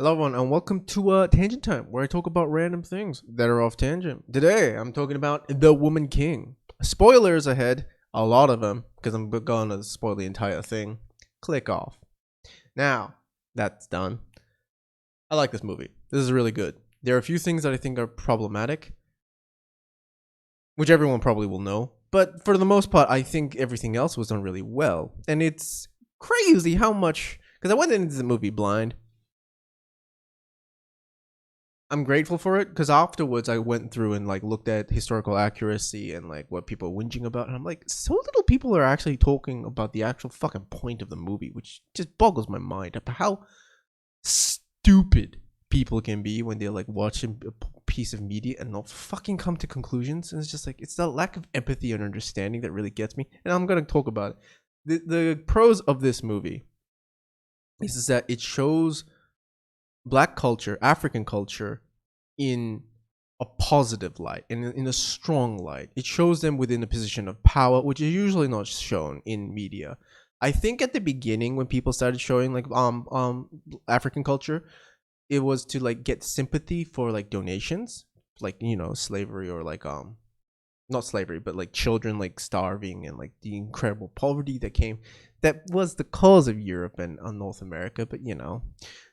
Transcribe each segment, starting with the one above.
Hello everyone and welcome to Tangent Time, where I talk about random things that are off tangent. Today I'm talking about The Woman King. Spoilers ahead, a lot of them, because I'm gonna spoil the entire thing. Click off. Now, that's done. I like this movie. This is really good. There are a few things that I think are problematic, which everyone probably will know, but for the most part, I think everything else was done really well. And it's crazy how much, because I went into the movie blind. I'm grateful for it because afterwards I went through and like looked at historical accuracy and like what people are whinging about, and I'm like, so little people are actually talking about the actual fucking point of the movie, which just boggles my mind about how stupid people can be when they're like watching a piece of media and not fucking come to conclusions. And it's just like, it's that lack of empathy and understanding that really gets me, and I'm gonna talk about it. The pros of this movie is that it shows Black culture, African culture, in a positive light, in a strong light. It shows them within a position of power, which is usually not shown in media. I think at the beginning when people started showing like African culture, it was to like get sympathy for like donations, like slavery, or like not slavery, but like children like starving and like the incredible poverty that was the cause of Europe and North America. But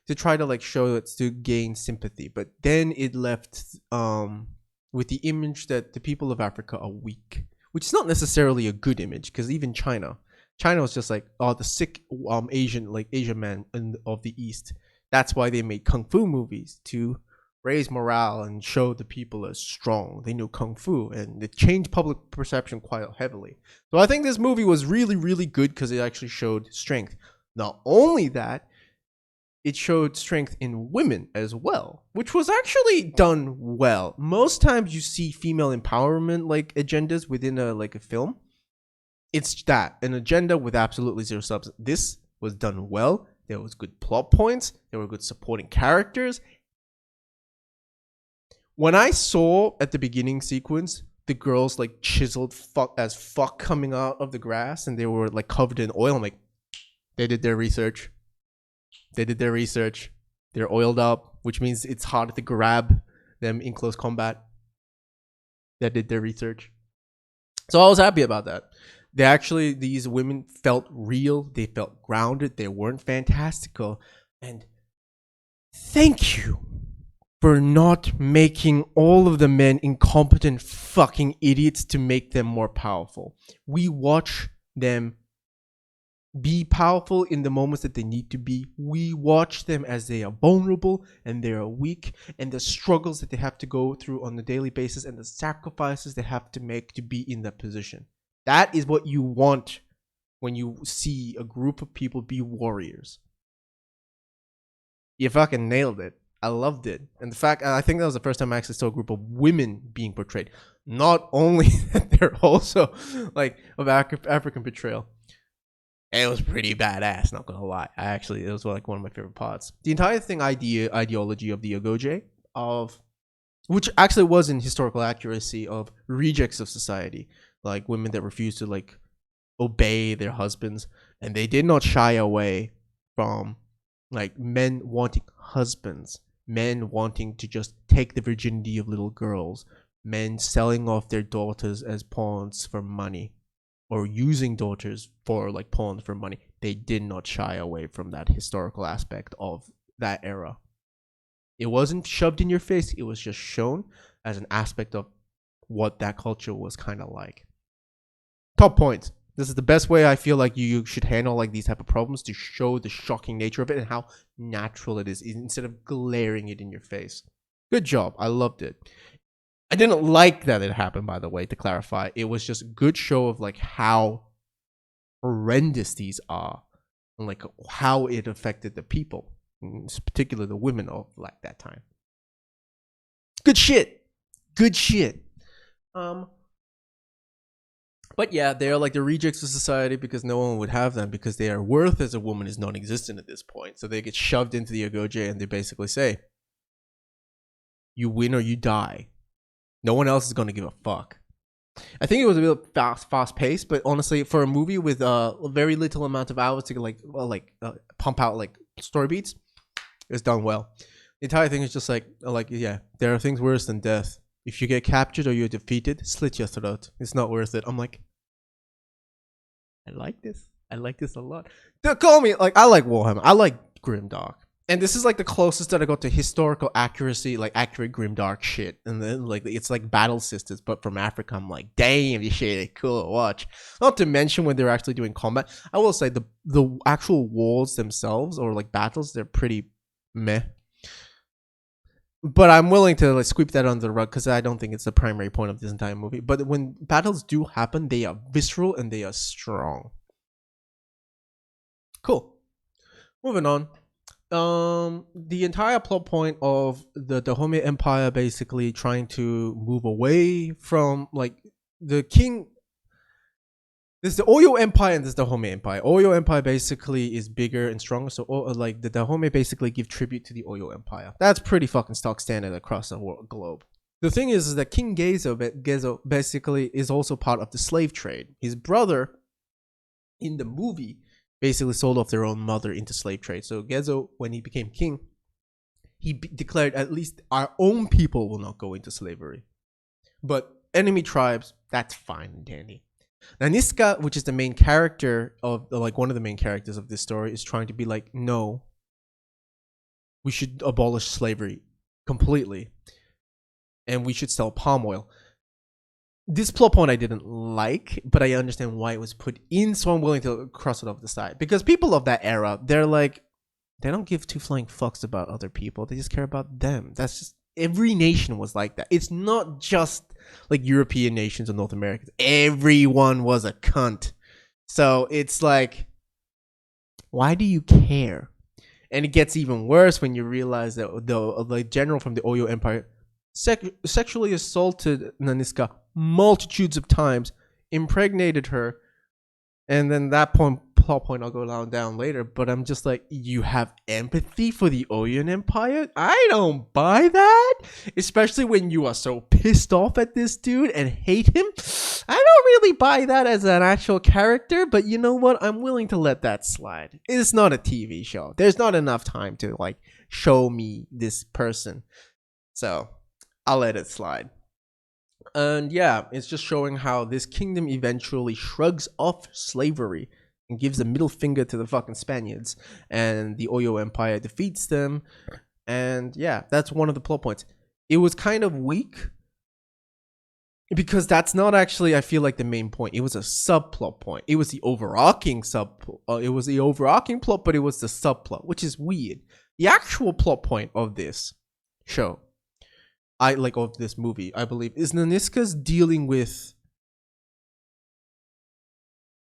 to try to like show it's to gain sympathy. But then it left with the image that the people of Africa are weak, which is not necessarily a good image, because even China was just like, oh, the sick Asian man of the East. That's why they made kung fu movies, to raise morale and show the people as strong. They knew kung fu, and it changed public perception quite heavily. So I think this movie was really, really good because it actually showed strength. Not only that, it showed strength in women as well, which was actually done well. Most times you see female empowerment like agendas within a film. It's that, an agenda with absolutely zero substance. This was done well. There was good plot points. There were good supporting characters. When I saw at the beginning sequence the girls like chiseled fuck coming out of the grass, and they were like covered in oil, I'm like, they did their research. They're oiled up, which means it's hard to grab them in close combat. They did their research. So I was happy about that. These women felt real. They felt grounded. They weren't fantastical. And thank you for not making all of the men incompetent fucking idiots to make them more powerful. We watch them be powerful in the moments that they need to be. We watch them as they are vulnerable and they are weak, and the struggles that they have to go through on a daily basis and the sacrifices they have to make to be in that position. That is what you want when you see a group of people be warriors. You fucking nailed it. I loved it. And the fact, I think that was the first time I actually saw a group of women being portrayed. Not only that, they're also like of African portrayal. And it was pretty badass, not gonna lie. It was like one of my favorite parts. The entire thing, ideology of the Ogoje, which actually was in historical accuracy, of rejects of society, like women that refused to like obey their husbands, and they did not shy away from like men wanting husbands, men wanting to just take the virginity of little girls, men selling off their daughters as pawns for money, or using daughters for like pawns for money. They did not shy away from that historical aspect of that era. It wasn't shoved in your face. It was just shown as an aspect of what that culture was kind of like. Top points. This is the best way I feel like you should handle like these type of problems, to show the shocking nature of it and how natural it is, instead of glaring it in your face. Good job. I loved it. I didn't like that it happened, by the way, to clarify. It was just a good show of like how horrendous these are, and like how it affected the people, particularly the women of like that time. Good shit. But yeah, they're like the rejects of society because no one would have them, because their worth as a woman is non-existent at this point. So they get shoved into the Ogoje, and they basically say, you win or you die. No one else is going to give a fuck. I think it was a bit fast paced, but honestly, for a movie with a very little amount of hours to pump out like story beats, It's done well. The entire thing is just like yeah, there are things worse than death. If you get captured or you're defeated, slit your throat. It's not worth it. I'm like, I like this. I like this a lot. Don't call me like I like Warhammer. I like Grimdark. And this is like the closest that I got to historical accuracy, like accurate Grimdark shit. And then like it's like Battle Sisters, but from Africa. I'm like, damn, this shit is cool to watch. Not to mention when they're actually doing combat. I will say the actual wars themselves or like battles, they're pretty meh. But I'm willing to like sweep that under the rug because I don't think it's the primary point of this entire movie. But when battles do happen, they are visceral and they are strong. Cool. Moving on. The entire plot point of the Dahomey Empire basically trying to move away from like the king. There's the Oyo Empire and there's the Dahomey Empire. Oyo Empire basically is bigger and stronger, so like the Dahomey basically give tribute to the Oyo Empire. That's pretty fucking stock standard across the globe. The thing is that King Gezo basically is also part of the slave trade. His brother in the movie basically sold off their own mother into slave trade. So Gezo, when he became king, he declared at least our own people will not go into slavery. But enemy tribes, that's fine and dandy. Now Niska, which is the main character of like one of the main characters of this story, is trying to be like, no, we should abolish slavery completely, and we should sell palm oil. This plot point I didn't like, but I understand why it was put in, so I'm willing to cross it off the side. Because people of that era, they're like, they don't give two flying fucks about other people. They just care about them. That's just, every nation was like that. It's not just like European nations or North Americans. Everyone was a cunt. So it's like, why do you care? And it gets even worse when you realize that the general from the Oyo Empire sexually assaulted Naniska multitudes of times, impregnated her, and then that plot point I'll go down later. But I'm just like, you have empathy for the Oyo Empire? I don't buy that, especially when you are so pissed off at this dude and hate him. I don't really buy that as an actual character, but you know what? I'm willing to let that slide. It's not a TV show. There's not enough time to like show me this person, so I'll let it slide. And yeah, it's just showing how this kingdom eventually shrugs off slavery and gives a middle finger to the fucking Spaniards, and the Oyo Empire defeats them. And yeah, that's one of the plot points. It was kind of weak because that's not actually, I feel like, the main point. It was a subplot point. It was the overarching it was the overarching plot, but it was the subplot, which is weird. The actual plot point of this show, of this movie, I believe, is Naniska's dealing with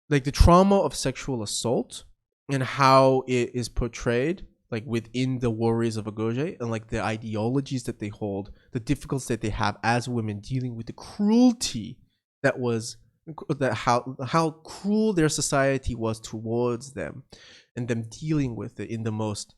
like the trauma of sexual assault and how it is portrayed like within the warriors of Agoge, and like the ideologies that they hold, the difficulties that they have as women dealing with the cruelty how cruel their society was towards them, and them dealing with it in the most,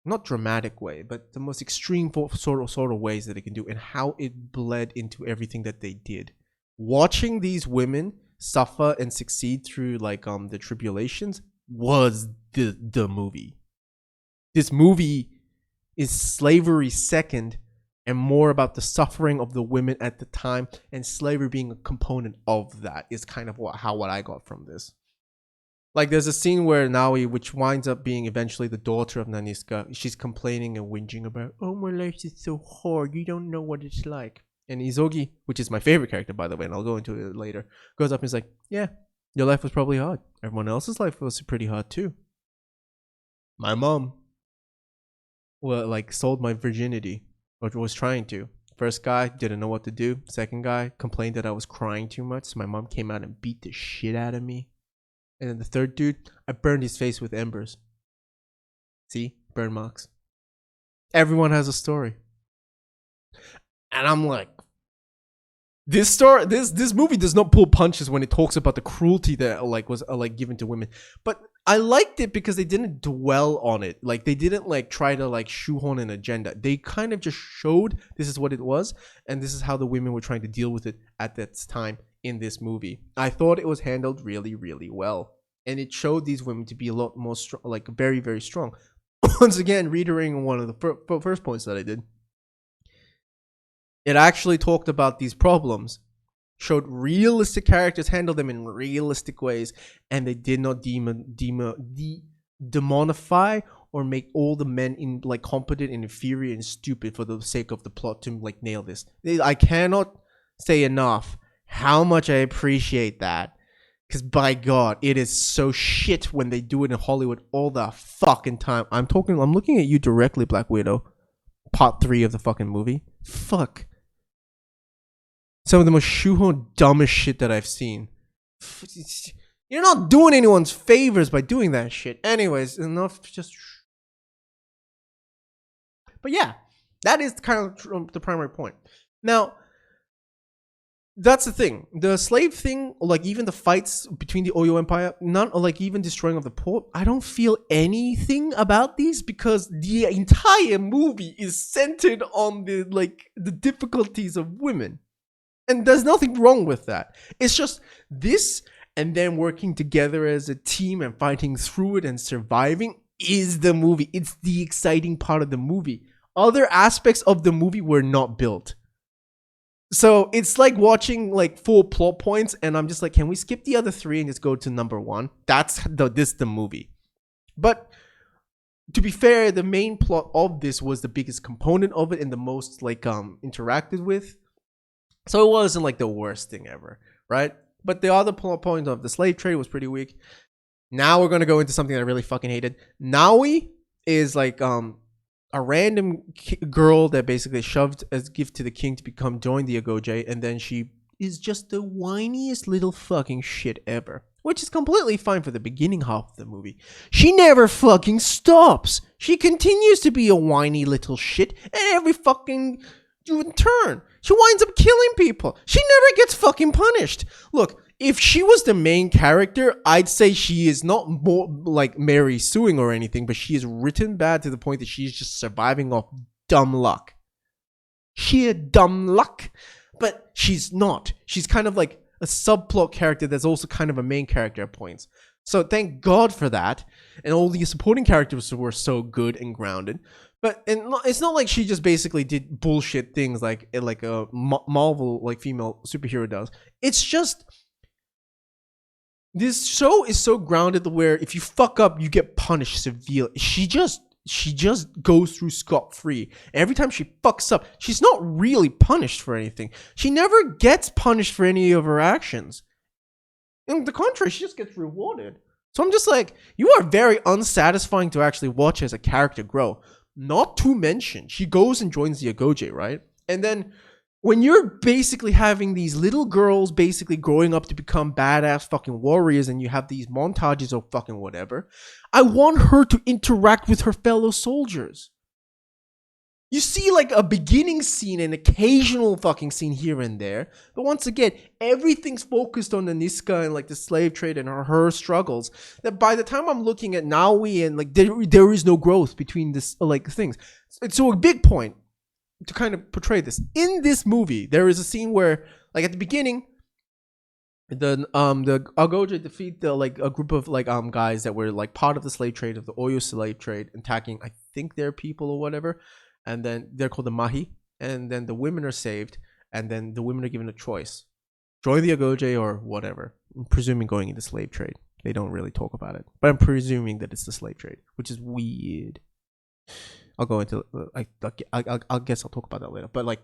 not dramatic way, but the most extreme sort of ways that it can do, and how it bled into everything that they did. Watching these women suffer and succeed through like the tribulations was the movie. This movie is slavery second, and more about the suffering of the women at the time, and slavery being a component of that is kind of what I got from this. Like, there's a scene where Naoi, which winds up being eventually the daughter of Naniska, she's complaining and whinging about, oh, my life is so hard, you don't know what it's like. And Izogi, which is my favorite character, by the way, and I'll go into it later, goes up and is like, yeah, your life was probably hard. Everyone else's life was pretty hard too. My mom, sold my virginity, or was trying to. First guy, didn't know what to do. Second guy, complained that I was crying too much, so my mom came out and beat the shit out of me. And then the third dude, I burned his face with embers. See? Burn marks. Everyone has a story. And I'm like, this movie does not pull punches when it talks about the cruelty that was given to women. But I liked it because they didn't dwell on it. Like, they didn't try to shoehorn an agenda. They kind of just showed this is what it was, and this is how the women were trying to deal with it at that time in this movie. I thought it was handled really, really well, and it showed these women to be a lot more strong, very, very strong. once again, reiterating one of the first points that I did, it actually talked about these problems, showed realistic characters handle them in realistic ways, and they did not demonify or make all the men in like competent and inferior and stupid for the sake of the plot to like nail this. I cannot say enough how much I appreciate that, because by God, it is so shit when they do it in Hollywood all the fucking time. I'm looking at you directly, Black Widow. Part 3 of the fucking movie. Fuck. Some of the most shoehorned, dumbest shit that I've seen. You're not doing anyone's favors by doing that shit. Anyways, enough. But yeah, that is kind of the primary point. Now, that's the thing. The slave thing, like even the fights between the Oyo Empire, not like even destroying of the port, I don't feel anything about these because the entire movie is centered on the difficulties of women. And there's nothing wrong with that. It's just this and then working together as a team and fighting through it and surviving is the movie. It's the exciting part of the movie. Other aspects of the movie were not built. So it's like watching like 4 plot points and I'm just like, can we skip the other 3 and just go to number 1? That's the movie. But to be fair, the main plot of this was the biggest component of it and the most like interacted with. So it wasn't like the worst thing ever, right? But the other plot point of the slave trade was pretty weak. Now we're going to go into something that I really fucking hated. Naoi is like a random girl that basically shoved as a gift to the king to join the Agoge, and then she is just the whiniest little fucking shit ever. Which is completely fine for the beginning half of the movie. She never fucking stops. She continues to be a whiny little shit at every fucking turn. She winds up killing people. She never gets fucking punished. Look, if she was the main character, I'd say she is not more like Mary suing or anything, but she is written bad to the point that she's just surviving off dumb luck. Sheer dumb luck. But she's not. She's kind of like a subplot character that's also kind of a main character at points. So thank God for that. And all the supporting characters were so good and grounded. But it's not like she just basically did bullshit things like a Marvel like female superhero does. It's just this show is so grounded where if you fuck up, you get punished severely. She just goes through scot-free. Every time she fucks up, she's not really punished for anything. She never gets punished for any of her actions. On the contrary, she just gets rewarded. So I'm just like, you are very unsatisfying to actually watch as a character grow. Not to mention, she goes and joins the Agoge, right? And then when you're basically having these little girls basically growing up to become badass fucking warriors and you have these montages of fucking whatever, I want her to interact with her fellow soldiers. You see like a beginning scene, an occasional fucking scene here and there. But once again, everything's focused on the Niska and like the slave trade and her struggles. That by the time I'm looking at Naoi and like there is no growth between this like things. So a big point to kind of portray this. In this movie, there is a scene where like at the beginning, the Agoge defeat the like a group of like guys that were like part of the slave trade, of the Oyo slave trade, attacking I think their people or whatever. And then they're called the Mahi. And then the women are saved. And then the women are given a choice. Join the Agoge or whatever. I'm presuming going into slave trade. They don't really talk about it. But I'm presuming that it's the slave trade. Which is weird. I'll go into... I guess I'll talk about that later. But like...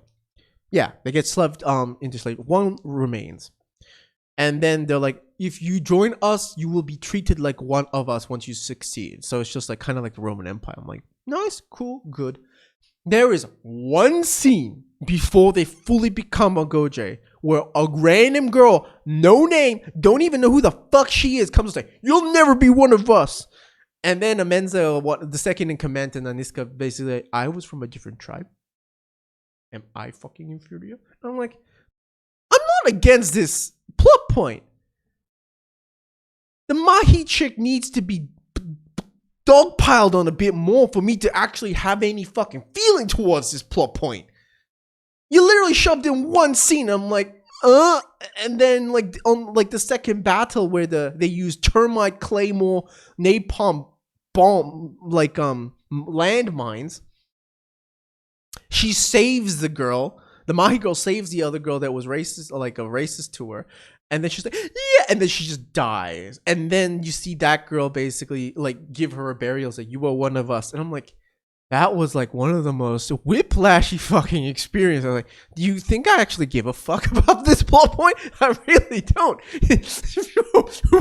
Yeah. They get slaved into slave. One remains. And then they're like, if you join us, you will be treated like one of us once you succeed. So it's just like kind of like the Roman Empire. I'm like, nice, cool, good. There is one scene before they fully become a Agoge where a random girl, no name, don't even know who the fuck she is, comes and say, you'll never be one of us. And then Amenza, the second in command, and Aniska basically, I was from a different tribe. Am I fucking inferior? And I'm like, I'm not against this plot point. The Mahi chick needs to be dogpiled on a bit more for me to actually have any fucking feeling towards this plot point. You literally shoved in one scene. I'm like, and then like on like the second battle where they use termite, claymore, napalm bomb, like landmines. She saves the girl. The Mahi girl saves the other girl that was racist, like a racist to her. And then she's like, yeah. And then she just dies. And then you see that girl basically like give her a burial. It's like, you are one of us. And I'm like, that was like one of the most whiplashy fucking experiences. I'm like, do you think I actually give a fuck about this plot point? I really don't.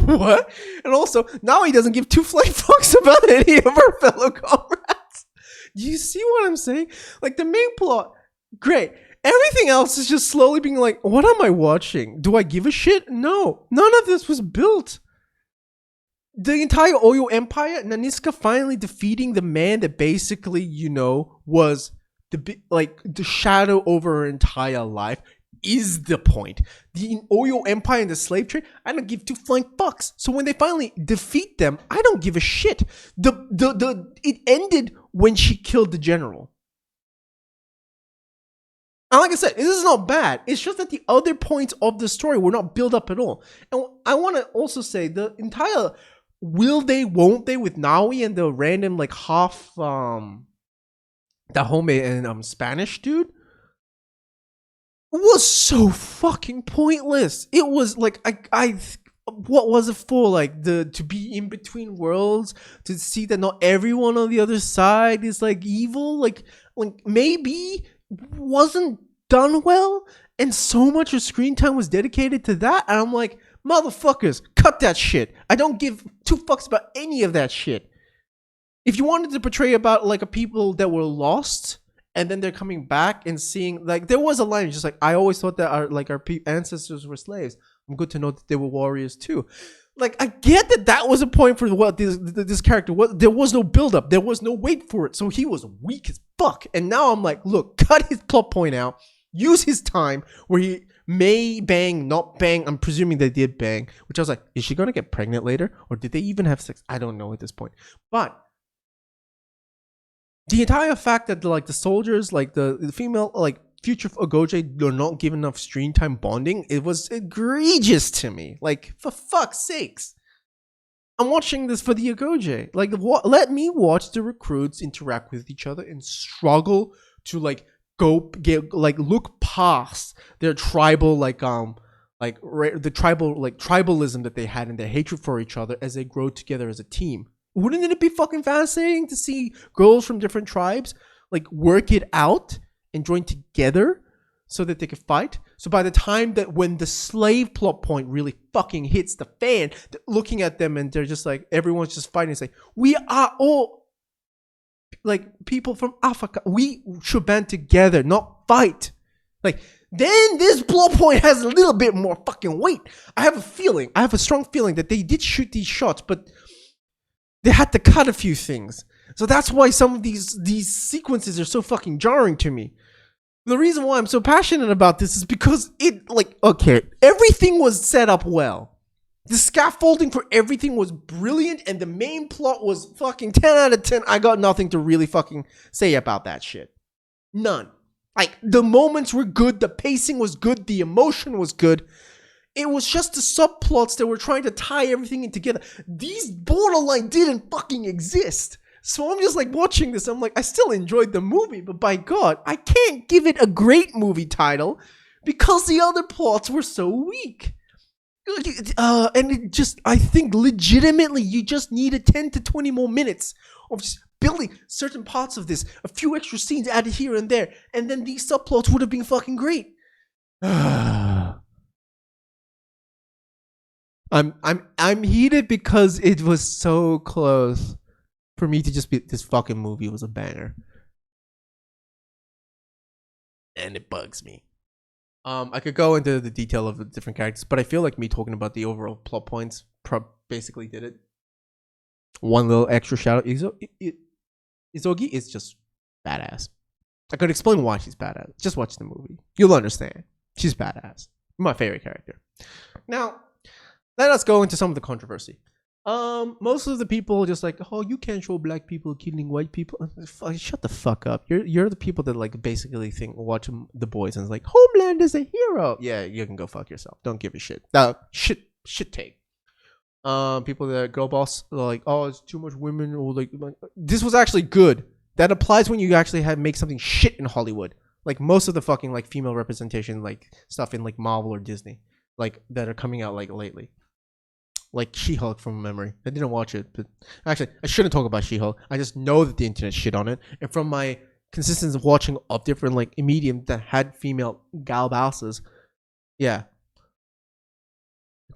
What? And also, now he doesn't give two flying fucks about any of her fellow comrades. Do you see what I'm saying? Like, the main plot, great. Everything else is just slowly being like, what am I watching? Do I give a shit? No. None of this was built. The entire Oyo Empire, Naniska finally defeating the man that basically, was the shadow over her entire life is the point. The Oyo Empire and the slave trade, I don't give two flying fucks. So when they finally defeat them, I don't give a shit. It ended when she killed the general. And like I said, this is not bad. It's just that the other points of the story were not built up at all. And I want to also say the entire will they, won't they with Naui and the random like half the homemade and Spanish dude was so fucking pointless. It was like I what was it for? Like to be in between worlds, to see that not everyone on the other side is like evil, like maybe wasn't done well, and so much of screen time was dedicated to that, and I'm like, motherfuckers, cut that shit. I don't give two fucks about any of that shit. If you wanted to portray about like a people that were lost and then they're coming back and seeing, like, there was a line just like, I always thought that our ancestors were slaves. I'm good to know that they were warriors too. Like, I get that was a point for what this character was. There was no build up. There was no wait for it. So he was weak as fuck. And now I'm like, look, cut his plot point out. Use his time where he may bang, not bang. I'm presuming they did bang, which I was like, is she going to get pregnant later? Or did they even have sex? I don't know at this point. But the entire fact that like the soldiers, like the female, like future Ogoje, they're not given enough screen time bonding, it was egregious to me. Like, for fuck's sakes. I'm watching this for the Ogoje. Like, let me watch the recruits interact with each other and struggle to like look past their tribal tribalism that they had and their hatred for each other as they grow together as a team. Wouldn't it be fucking fascinating to see girls from different tribes like work it out and join together so that they could fight? So by the time that when the slave plot point really fucking hits the fan, looking at them and they're just like, everyone's just fighting. It's like, we are all like people from Africa. We should band together, not fight. Like, then this plot point has a little bit more fucking weight. I have a strong feeling that they did shoot these shots, but they had to cut a few things. So that's why some of these sequences are so fucking jarring to me. The reason why I'm so passionate about this is because everything was set up well. The scaffolding for everything was brilliant, and the main plot was fucking 10 out of 10. I got nothing to really fucking say about that shit. None. Like, the moments were good, the pacing was good, the emotion was good. It was just the subplots that were trying to tie everything in together. These borderline didn't fucking exist. So I'm just like watching this. I'm like, I still enjoyed the movie, but by God, I can't give it a great movie title because the other plots were so weak. And it just, I think legitimately you just needed 10 to 20 more minutes of just building certain parts of this, a few extra scenes added here and there, and then these subplots would have been fucking great. I'm heated because it was so close for me to just be, this fucking movie was a banger. And it bugs me. I could go into the detail of the different characters, but I feel like me talking about the overall plot points basically did it. One little extra shout out. Izogi is just badass. I could explain why she's badass. Just watch the movie. You'll understand. She's badass. My favorite character. Now, let us go into some of the controversy. Most of the people are just like, oh, you can't show black people killing white people. Shut the fuck up. You're the people that like basically think watch The Boys and it's like, Homeland is a hero. Yeah, you can go fuck yourself. Don't give a shit. Shit take. People that girl boss like, oh, it's too much women, or like this was actually good. That applies when you actually make something shit in Hollywood. Like most of the fucking like female representation like stuff in like Marvel or Disney, like that are coming out like lately. Like She-Hulk from memory. I didn't watch it, but actually I shouldn't talk about She-Hulk. I just know that the internet shit on it, and from my consistency of watching of different like medium that had female gal bosses, yeah.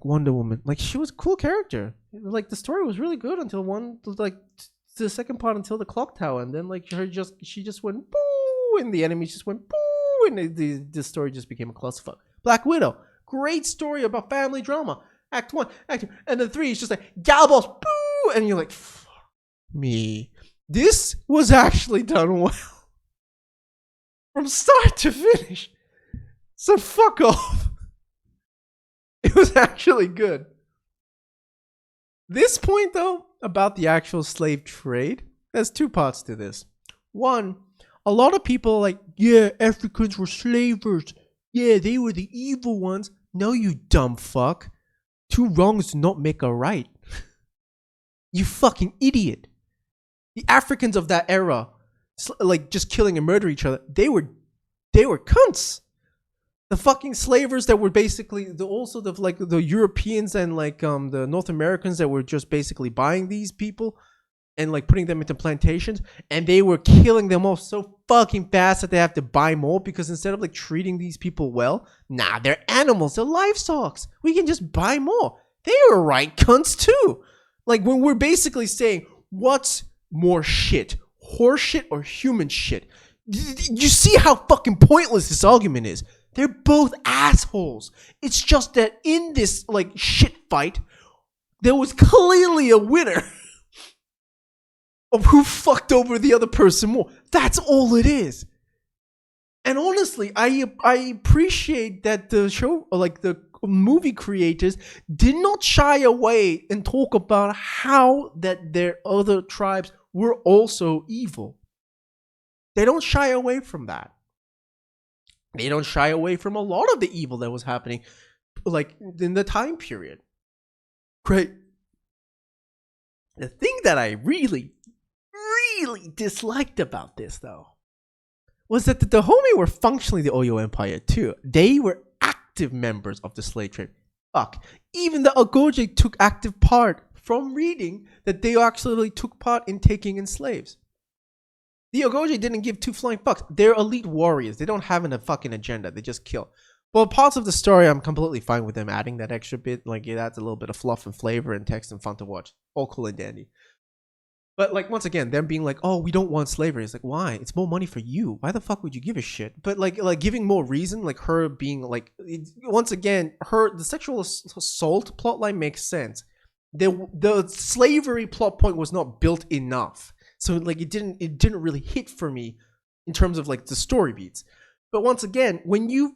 Wonder Woman, like she was a cool character. Like the story was really good until the second part until the clock tower, and then like she just went boo, and the enemies just went boo, and the story just became a clusterfuck. Black Widow, great story about family drama. Act 1, Act 2, and then 3 is just like gal boss boo, and you're like, fuck me. This was actually done well from start to finish. So fuck off. It was actually good. This point, though, about the actual slave trade, there's 2 parts to this. One, a lot of people are like, yeah, Africans were slavers. Yeah, they were the evil ones. No, you dumb fuck. 2 wrongs do not make a right. You fucking idiot. The Africans of that era, like just killing and murdering each other, they were cunts. The fucking slavers that were basically the Europeans and like the North Americans that were just basically buying these people and like putting them into plantations, and they were killing them off so fucking fast that they have to buy more, because instead of like treating these people well, nah, they're animals, they're livestock. We can just buy more. They were right cunts too. Like when we're basically saying what's more shit, horse shit or human shit. You see how fucking pointless this argument is. They're both assholes. It's just that in this like shit fight, there was clearly a winner of who fucked over the other person more. That's all it is. And honestly, I appreciate that the show, like the movie creators, did not shy away and talk about how that their other tribes were also evil. They don't shy away from that. They don't shy away from a lot of the evil that was happening, like in the time period. Great. The thing that I really disliked about this, though, was that the Dahomey were functionally the Oyo Empire too. They were active members of the slave trade. Fuck. Even the Ogoje took active part from reading that they actually took part in taking in slaves. The Ogoje didn't give 2 flying fucks. They're elite warriors. They don't have a fucking agenda. They just kill. Well, parts of the story, I'm completely fine with them adding that extra bit. Like, it adds a little bit of fluff and flavor and text and fun to watch. All cool and dandy. But, like, once again, them being like, oh, we don't want slavery. It's like, why? It's more money for you. Why the fuck would you give a shit? But, like giving more reason, like her being, like, once again, the sexual assault plotline makes sense. The slavery plot point was not built enough. So like it didn't really hit for me in terms of like the story beats. But once again, when you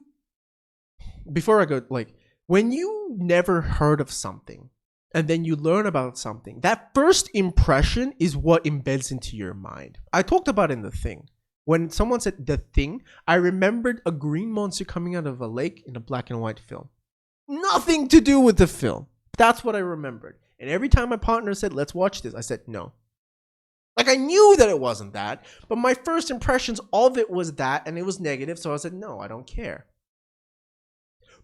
never heard of something and then you learn about something, that first impression is what embeds into your mind. I talked about it in The Thing. When someone said The Thing, I remembered a green monster coming out of a lake in a black and white film. Nothing to do with the film. That's what I remembered. And every time my partner said, let's watch this, I said no. Like, I knew that it wasn't that, but my first impressions of it was that, and it was negative, so I said, no, I don't care.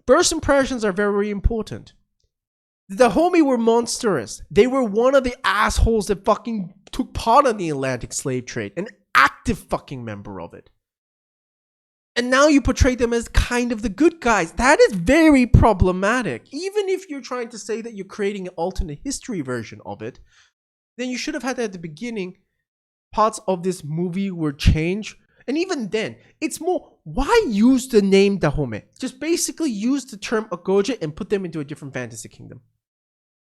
First impressions are very important. The Dahomey were monstrous. They were one of the assholes that fucking took part in the Atlantic slave trade, an active fucking member of it. And now you portray them as kind of the good guys. That is very problematic. Even if you're trying to say that you're creating an alternate history version of it, then you should have had that at the beginning. Parts of this movie were changed. And even then, it's more, why use the name Dahomey? Just basically use the term Ogoje and put them into a different fantasy kingdom.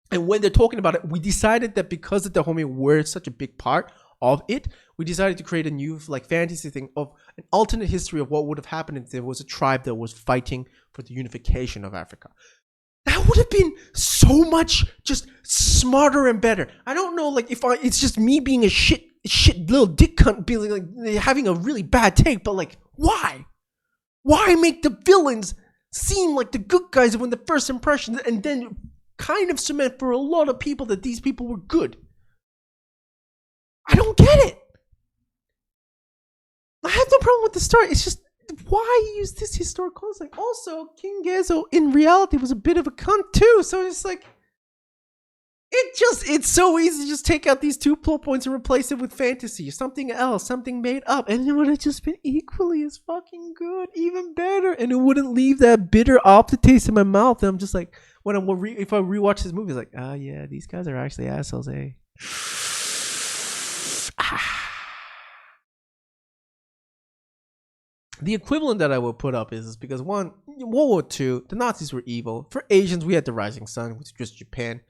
And when they're talking about it, we decided that because the Dahomey were such a big part of it, we decided to create a new like fantasy thing of an alternate history of what would have happened if there was a tribe that was fighting for the unification of Africa. That would have been so much just smarter and better. I don't know, like it's just me being a shit little dick cunt, being like having a really bad take, but like why? Why make the villains seem like the good guys when the first impression, and then kind of cement for a lot of people that these people were good. I don't get it. I have no problem with the story. It's just, why use this historical context? Also, King Gezo in reality was a bit of a cunt too. So it's like, it's so easy to just take out these 2 plot points and replace it with fantasy, something else, something made up, and it would have just been equally as fucking good, even better, and it wouldn't leave that bitter aftertaste in my mouth. And I'm just like, when if I rewatch this movie, it's like, oh yeah, these guys are actually assholes, eh? The equivalent that I would put up is because one, World War II, the Nazis were evil. For Asians, we had the Rising Sun, which was Japan.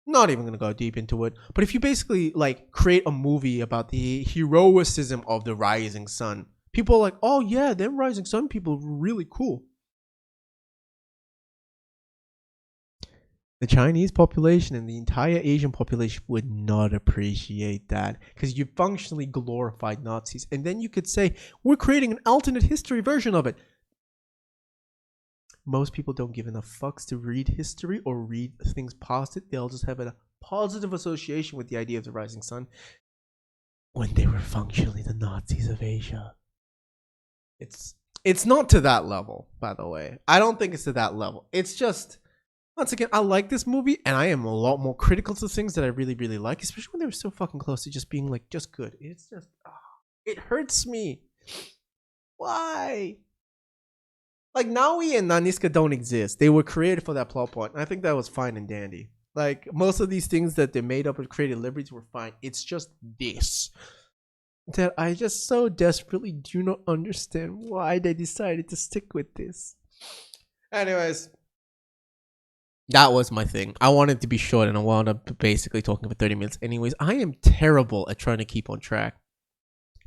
Not even gonna go deep into it, but if you basically like create a movie about the heroicism of the Rising Sun, people are like, oh yeah, them Rising Sun people were really cool. The Chinese population and the entire Asian population would not appreciate that, because you functionally glorified Nazis, and then you could say we're creating an alternate history version of it. Most people don't give enough fucks to read history or read things past it. They'll just have a positive association with the idea of the Rising Sun when they were functionally the Nazis of Asia. It's not to that level, by the way. I don't think it's to that level. It's just, once again, I like this movie, and I am a lot more critical to things that I really, really like, especially when they were so fucking close to just being like, just good. It's just, it hurts me. Why? Like, Naui and Naniska don't exist. They were created for that plot point, and I think that was fine and dandy. Like, most of these things that they made up of creative liberties were fine. It's just this that I just so desperately do not understand why they decided to stick with this. Anyways, that was my thing. I wanted to be short, and I wound up basically talking for 30 minutes. Anyways, I am terrible at trying to keep on track.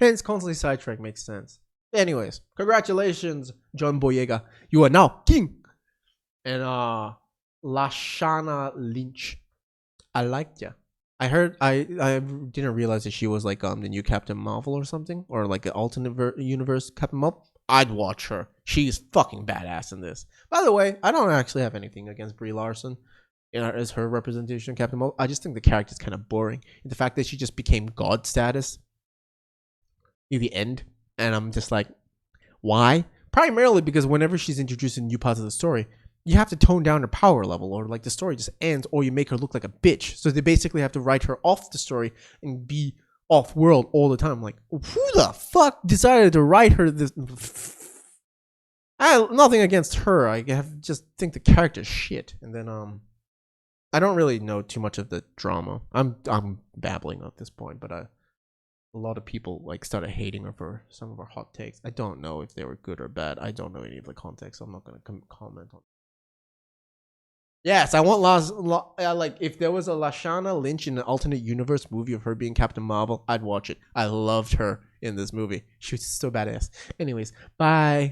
Hence, constantly sidetrack makes sense. Anyways, congratulations, John Boyega. You are now king. And Lashana Lynch, I liked ya. I heard, I didn't realize that she was like the new Captain Marvel or something, or like an alternate universe Captain Marvel. I'd watch her. She's fucking badass in this. By the way, I don't actually have anything against Brie Larson as her representation of Captain Marvel. I just think the character's kind of boring. And the fact that she just became god status in the end. And I'm just like, why? Primarily because whenever she's introduced in new parts of the story, you have to tone down her power level, or like the story just ends, or you make her look like a bitch. So they basically have to write her off the story and be off world all the time. Like, who the fuck decided to write her this? Nothing against her. I just think the character's shit. And then I don't really know too much of the drama. I'm babbling at this point, but a lot of people like started hating her for some of her hot takes. I don't know if they were good or bad. I don't know any of the context, so I'm not going to comment on it. Yes, I want like if there was a Lashana Lynch in an alternate universe movie of her being Captain Marvel, I'd watch it. I loved her in this movie. She was so badass. Anyways, bye.